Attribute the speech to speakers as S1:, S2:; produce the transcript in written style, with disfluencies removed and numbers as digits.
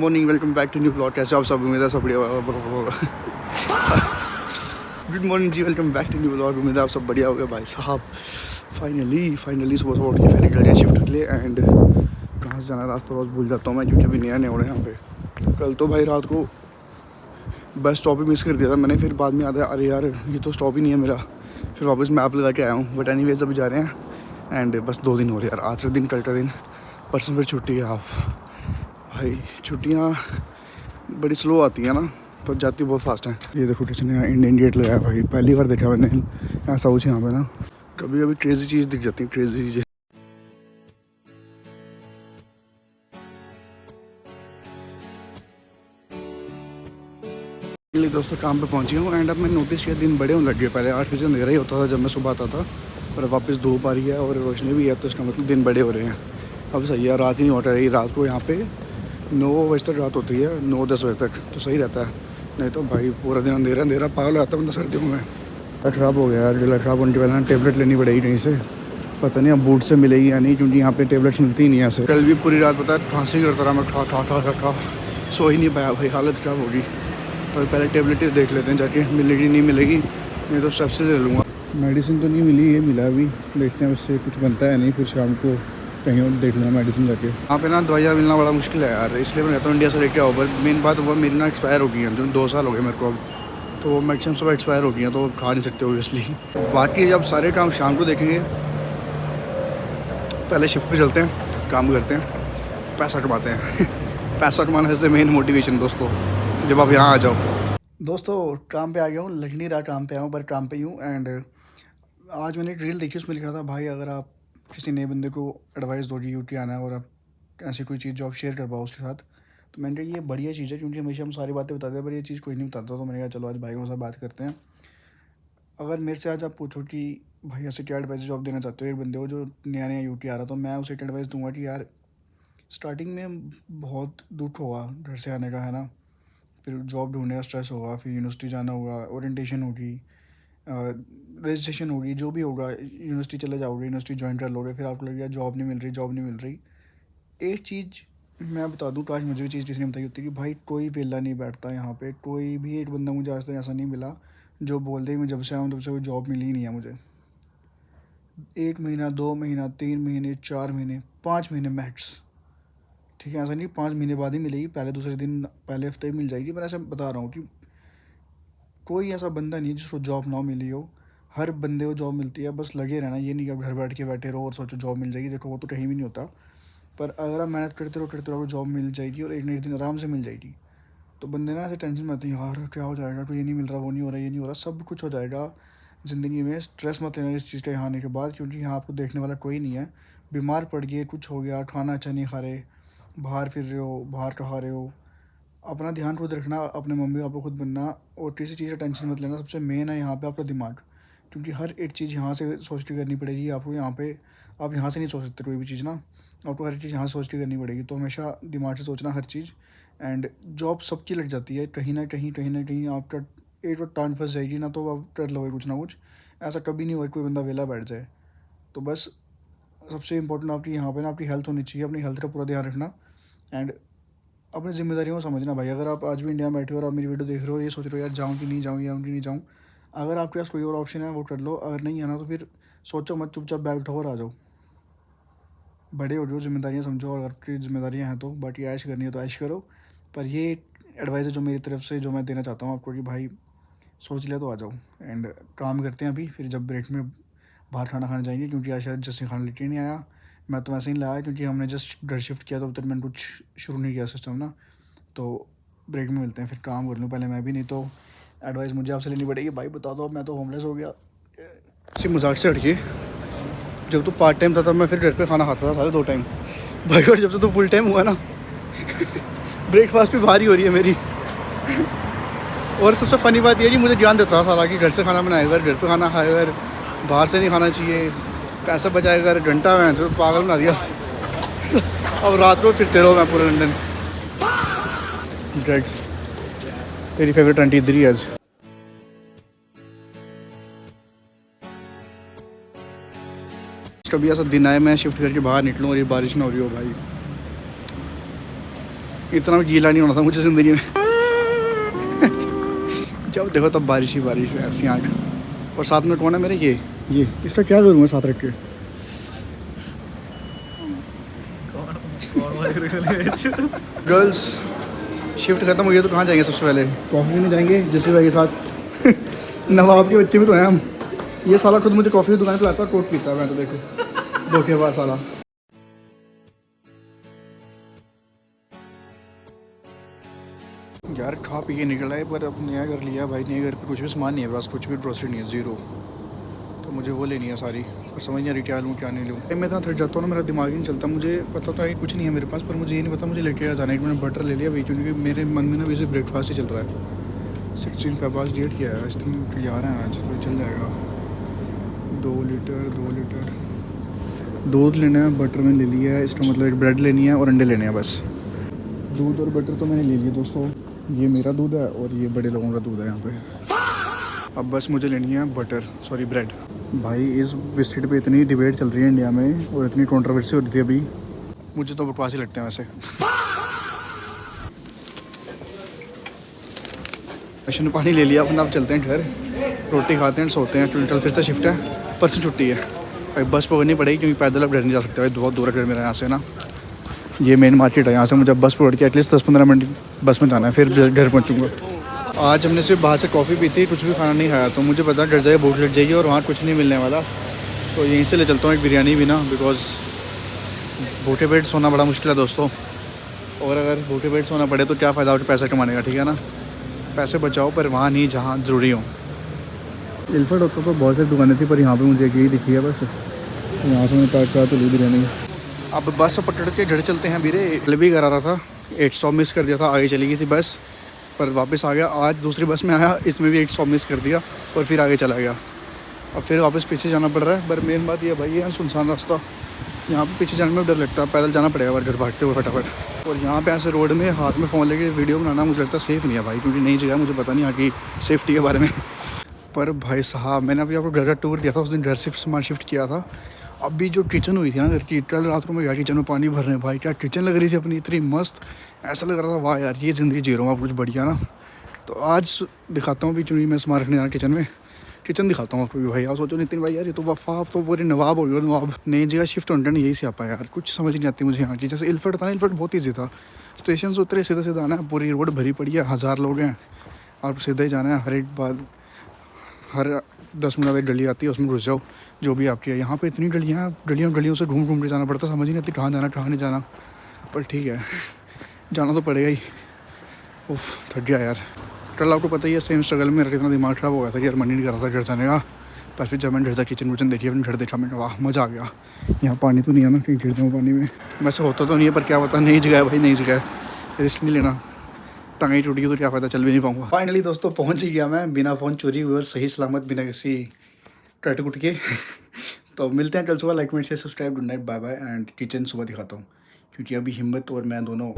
S1: Morning, welcome back to new blog. कैसे आप सब? उम्मीद है सब बढ़िया। गुड मॉर्निंग जी, welcome back to new blog. उम्मीद है आप सब बढ़िया हो गए भाई साहब। फाइनली सुबह सुबह उठ के फिर निकल गया शिफ्ट के लिए। एंड कहाँ से जाना रास्ता बहुत भूल जाता हूँ मैं, क्योंकि अभी नया नया हो रहा है यहाँ पे। कल तो भाई रात को बस स्टॉप ही मिस कर दिया था मैंने, फिर बाद में याद आया अरे यार ये तो स्टॉप ही नहीं है मेरा। फिर वापस मैप लगा के आया हूँ, बट एनीवेज अभी जा रहे हैं। एंड बस 2 दिन हो रहे यार, आज से दिन, कल का दिन, परसों फिर छुट्टी है हाफ। भाई छुट्टियाँ बड़ी स्लो आती हैं ना, तो जाती बहुत फास्ट हैं। ये देखो किसी ने इंडियन गेट लगाया भाई, पहली बार देखा मैंने ऐसा कुछ यहाँ पे ना। कभी कभी क्रेजी चीज़ दिख जाती है, क्रेजी चीज़ें। दोस्तों काम पे पहुँची हूँ। एंड अब मैं नोटिस किया दिन बड़े होने लग गए। पहले 8 बजे अंधेरा ही होता था जब मैं सुबह आता था, और वापस धूप आ रही है और रोशनी भी है, तो इसका मतलब दिन बड़े हो रहे हैं। अब सही है, रात ही नहीं होता रही। रात को यहाँ पे 9 बजे तक रात होती है, 9-10 बजे तक, तो सही रहता है। नहीं तो भाई पूरा दिन अंधेरा अंधेरा पागल आता है बंदा सर्दियों में। ख़राब हो गया यार, गला ख़राब होने के पहले ना टेबलेट लेनी पड़ेगी कहीं से। पता नहीं अब बूट से मिलेगी या नहीं, क्योंकि यहाँ पे टेबलेट्स मिलती ही नहीं है ऐसे। कल भी पूरी रात पता है खांसी करता रहा मैं, ठा सो ही नहीं पाया भाई, हालत ख़राब होगी। तो पहले टेबलेट ही देख लेते हैं जाके, मिलेगी नहीं मिलेगी, नहीं तो स्टेप से ले लूँगा। मेडिसिन तो नहीं मिली, ये मिला अभी, देखते हैं उससे कुछ बनता है नहीं, फिर शाम को कहीं और देख लेना मेडिसिन जाके। यहाँ पे ना दवाइयाँ मिलना बड़ा मुश्किल है यार, इसलिए मैं कहता हूँ इंडिया से लेके आओ। बट मेन बात वो मेरी ना एक्सपायर हो गई है, जो 2 साल हो गए मेरे को अब, तो मैक्सिमम सब एक्सपायर हो गई हैं, तो खा नहीं सकते ओबियसली। बाकी जब सारे काम शाम को देखेंगे, पहले शिफ्ट पे चलते हैं, काम करते हैं, पैसा कमाते हैं। पैसा कमाना इज़ द मेन मोटिवेशन दोस्तों, जब आप यहाँ आ जाओ। दोस्तों काम पे आ गया हूँ, लग नहीं रहा काम पे आया हूँ, पर काम पे ही हूँ। एंड आज मैंने एक रील देखी, उसमें लिखा था भाई अगर आप किसी नए बंदे को एडवाइस दो यूटी आना है और आप ऐसी कोई चीज़ जो आप शेयर कर पाओ उसके साथ, तो मैंने कहा ये बढ़िया चीज़ है, क्योंकि हमेशा हम सारी बातें बताते हैं पर ये चीज़ कोई नहीं बताता। तो मैंने कहा चलो आज भाई के साथ बात करते हैं। अगर मेरे से आज आप पूछो कि भाई ऐसे क्या एडवाइस जो आप देना चाहते हो एक बंदे को जो नया नया यूटी आ रहा, तो मैं उसे एक एडवाइस दूंगा कि यार स्टार्टिंग में बहुत दुख होगा घर से आने का, है ना, फिर जॉब ढूंढने का स्ट्रेस होगा, फिर यूनिवर्सिटी जाना होगा, ओरिएंटेशन होगी, रजिस्ट्रेशन होगी, जो भी होगा, यूनिवर्सिटी चले जाओगे, यूनिवर्सिटी ज्वाइन कर लोगे, फिर आपको लगेगा जॉब नहीं मिल रही। एक चीज़ मैं बता दूँ, काश मुझे भी चीज़ किसी ने बताई होती कि भाई कोई वेला नहीं बैठता यहाँ पे, कोई भी एक बंदा मुझे आज तक ऐसा नहीं मिला जो बोल दे मैं जब से आऊँ तब से कोई जॉब मिली ही नहीं है मुझे। 1 महीना, 2 महीना, 3 महीने, 4 महीने, 5 महीने मैक्स, ठीक है, ऐसा नहीं 5 महीने बाद ही मिलेगी, पहले दूसरे दिन, पहले हफ्ते ही मिल जाएगी, पर ऐसा बता रहा हूँ कि कोई ऐसा बंदा नहीं है जिसको जॉब ना मिली हो। हर बंदे को जॉब मिलती है, बस लगे रहना। ये नहीं कि आप घर बैठे रहो और सोचो जॉब मिल जाएगी, देखो वो तो कहीं भी नहीं होता। पर अगर आप मेहनत करते रहो आपको जॉब मिल जाएगी, और एक ना एक दिन आराम से मिल जाएगी। तो बंदे ना ऐसे टेंशन में आते हैं यार क्या हो जाएगा, तो ये नहीं मिल रहा, वो नहीं हो रहा, ये नहीं हो रहा। सब कुछ हो जाएगा ज़िंदगी में, स्ट्रेस मत लेना इस चीज़ का यहाँ आने के बाद, क्योंकि यहाँ आपको देखने वाला कोई नहीं है। बीमार पड़ गए, कुछ हो गया, खाना अच्छा नहीं खा रहे, बाहर फिर रहे हो, बाहर खा रहे हो, अपना ध्यान खुद रखना, अपने मम्मी पापा खुद बनना, और किसी चीज़ का टेंशन मत लेना। सबसे मेन है यहाँ पे आपका दिमाग, क्योंकि हर एक चीज़ यहाँ से सोच के करनी पड़ेगी आपको। यहाँ पे आप यहाँ से नहीं सोच सकते कोई भी चीज़ ना, आपको हर चीज़ यहाँ सोच के करनी पड़ेगी। तो हमेशा दिमाग से सोचना हर चीज़। एंड जॉब सबकी लग जाती है, कहीं ना कहीं आपका एक बार टांग फंस जाएगी ना, तो आप कर लोगे कुछ ना कुछ। ऐसा कभी नहीं हुआ कोई बंदा वेला बैठ जाए। तो बस सबसे इम्पोर्टेंट आपकी यहाँ पे ना आपकी हेल्थ होनी चाहिए, अपनी हेल्थ का पूरा ध्यान रखना। एंड अपनी जिम्मेदारियों को समझना भाई। अगर आप आज भी इंडिया में बैठे हो और आप मेरी वीडियो देख रहे हो, ये सोच रहे हो यार जाऊँ कि नहीं जाऊँ, अगर आपके पास कोई और ऑप्शन है वो कर लो, अगर नहीं है ना तो फिर सोचो मत, चुपचाप बैग उठाओ और आ जाओ। बड़े हो रहे हो, जिम्मेदारियाँ समझो, और आपकी जिम्मेदारियाँ हैं तो बाकी ऐश करनी है तो ऐश करो। पर ये एडवाइस है जो मेरी तरफ से, जो मैं देना चाहता हूँ आपको, कि भाई सोच लिया तो आ जाओ। एंड काम करते हैं अभी, फिर जब ब्रेक में बाहर खाना खाने जाएंगे, क्योंकि आज शायद जैसे खाना लेके नहीं आया। मैं तो वैसे ही लाया, क्योंकि हमने जस्ट घर शिफ्ट किया, तो अब तक मैंने कुछ शुरू नहीं किया सिस्टम ना। तो ब्रेक में मिलते हैं, फिर काम कर लूँ पहले मैं भी, नहीं तो एडवाइस मुझे आपसे लेनी पड़ेगी। भाई बता दो, अब मैं तो होमलेस हो गया। इसी मजाक से हटके, जब तो पार्ट टाइम था तब मैं फिर घर पे खाना खाता था सारे 2 टाइम भाई, और जब से तो फुल टाइम हुआ ना ब्रेकफास्ट भी भारी हो रही है मेरी। और सबसे फ़नी बात यह है कि मुझे ज्ञान देता था सारा कि घर से खाना बनाएगा, घर पे खाना खाएगा, बाहर से नहीं खाना चाहिए, पैसा बचाएगा, घंटा में तो पागल बना दिया। अब रात को फिरते रहो मैं पूरे लंदन। ड्रग्स तेरी फेवरेट आंटी इधर ही आज। कभी ऐसा दिन आए मैं शिफ्ट करके बाहर निकलूँ और ये बारिश ना हो रही हो भाई, इतना गीला नहीं होना था मुझे ज़िंदगी में। जब देखो तब बारिश ही बारिश है ऐसी आँख। और साथ में कौन है मेरे? ये इसका क्या करूँगा साथ रख के? गर्ल्स शिफ्ट खत्म हो गया तो कहाँ जाएंगे सबसे पहले? कॉफ़ी पीने जाएंगे जैसे भाई के साथ। नवाब के बच्चे भी तो हैं हम। ये साला खुद मुझे कॉफ़ी की दुकान पे लाता है, कोक पीता है। मैं तो देखो धोखेबाज साला। यार खा पी के निकला है पर अब नया घर लिया भाई। नए घर पे कुछ भी सामान नहीं है, बस कुछ भी ग्रोसरी नहीं है, ज़ीरो। तो मुझे वो लेनी है सारी, पर समझ नहीं आ रही क्या लूँ क्या नहीं लूँ। मैं इतना थक जाता हूँ ना, मेरा दिमाग ही नहीं चलता। मुझे पता तो है कुछ नहीं है मेरे पास, पर मुझे ये नहीं पता मुझे लेके जाना है। मैंने बटर ले लिया भाई, क्योंकि मेरे मन में ना वैसे ब्रेकफास्ट ही चल रहा है। 16 फेब्रुअरी डेट किया है, आई थिंक 11 है आज, तो चल जाएगा। 2 लीटर दूध लेना है, बटर मैंने ले लिया है। इसका मतलब एक ब्रेड लेनी है और अंडे लेने हैं बस। दूध और बटर तो मैंने ले लिया दोस्तों। ये मेरा दूध है और ये बड़े लोगों का दूध है यहाँ पे। अब बस मुझे लेनी है ब्रेड। भाई इस बिस्किट पे इतनी डिबेट चल रही है इंडिया में और इतनी कंट्रोवर्सी हो रही थी अभी, मुझे तो बकवास ही लगते हैं वैसे। राशन पानी ले लिया अपना, अब चलते हैं घर, रोटी खाते हैं, सोते हैं। ट्विंटल फिर से शिफ्ट है, परसों छुट्टी है भाई। बस पकड़नी पड़ेगी क्योंकि पैदल अब घर नहीं जा सकते भाई, बहुत दूर है घर मेरा यहाँ से ना। ये मेन मार्केट है, यहाँ से मुझे बस पकड़ के एटलीस्ट 10-15 मिनट बस में जाना है, फिर घर पहुँचूँगा। आज हमने सिर्फ बाहर से कॉफ़ी पी थी, कुछ भी खाना नहीं खाया, तो मुझे पता डर जाएगा, भूख लग जाएगी और वहाँ कुछ नहीं मिलने वाला। तो यहीं से ले चलता हूँ एक बिरयानी भी ना, बिकॉज़ भूखे पेट सोना बड़ा मुश्किल है दोस्तों। और अगर भूखे पेट सोना पड़े तो क्या फ़ायदा हो पैसा कमाने का, ठीक है ना। पैसे बचाओ पर वहाँ नहीं जहाँ ज़रूरी हो। इल्फर्ट होता तो बहुत सारी दुकानें थी, पर यहाँ पे मुझे यही दिखी है बस। यहाँ से मैंने पैक करा तो ली बिरयानी। अब बस पकड़ के घर चलते हैं। बीरे भी करा रहा था, 8 स्टॉप मिस कर दिया था, आगे चली गई थी बस, पर वापस आ गया। आज दूसरी बस में आया, इसमें भी 1 स्टॉप मिस कर दिया और फिर आगे चला गया। अब फिर वापस पीछे जाना पड़ रहा है। पर मेन बात ये भाई है सुनसान रास्ता, यहाँ पे पीछे जाने में डर लगता है, पैदल जाना पड़ेगा बार घर भागते हुए फटाफट। और यहाँ पे ऐसे रोड में हाथ में फ़ोन लेके वीडियो बनाना मुझे लगता है सेफ़ नहीं है भाई, क्योंकि नई जगह मुझे पता नहीं यहाँ की सेफ्टी के बारे में। पर भाई साहब मैंने अभी आपको घर का टूर दिया था, उस दिन घर से सामान शिफ्ट किया था। अभी जो किचन हुई थी ना घर की, कल रात को मैं गया किचन में पानी भरने, भाई क्या किचन लग रही थी अपनी, इतनी मस्त। ऐसा लग रहा था वाह यार ये ज़िंदगी जी रहा हूँ, कुछ बढ़िया ना। तो आज दिखाता हूँ भी, चुनी मैं सामान रखने जाना किचन में, किचन दिखाता हूँ आपको भी भाई। आप सोचो नितिन भाई यार ये तो वफ़ा, आप तो पूरे नवाब हो गए नवाब। नई जगह शिफ्ट होने नहीं यही से आपा यार, कुछ समझ नहीं आती मुझे यहाँ की। जैसे इल्फर्ट था ना, इल्फर्ट बहुत ईजी था, स्टेशन से उतरे सीधा सीधा आना है, पूरी रोड भरी पड़ी है, 1000 लोग हैं, आप सीधा ही जाना है। हर एक बात, हर 10 मिनट एक गली आती है, उसमें घुस जाओ जो भी आपकी है। यहाँ पे इतनी गलियों से घूम के जाना पड़ता, समझ ही नहीं आती कहाँ जाना कहाँ नहीं जाना। पर ठीक है जाना तो पड़ेगा ही। उफ थक गया यार। कल आपको पता ही है सेम स्ट्रगल में मेरा कितना दिमाग ख़राब हो गया था कि यार मन ही नहीं कर रहा था घर जाने का। पर फिर जब मैंने घर जा किचन वचन देखी, अपने घर देखा, मैंने वाह मज़ा आ गया। यहाँ पानी तो नहीं है ना कहीं गिर जाऊँ पानी में, वैसे होता तो नहीं है पर क्या पता, नई जगह है भाई, नई जगह है, रिस्क नहीं लेना। टांगें टूट गई तो क्या फ़ायदा, चल भी नहीं पाऊँगा। फाइनली दोस्तों पहुँच ही गया मैं, बिना फ़ोन चोरी हुए और सही सलामत, बिना किसी कट कुट के। तो मिलते हैं कल सुबह। लाइक मेट से subscribe, good night, bye bye. And kitchen सुबह दिखाता हूँ क्योंकि अभी हिम्मत और मैं दोनों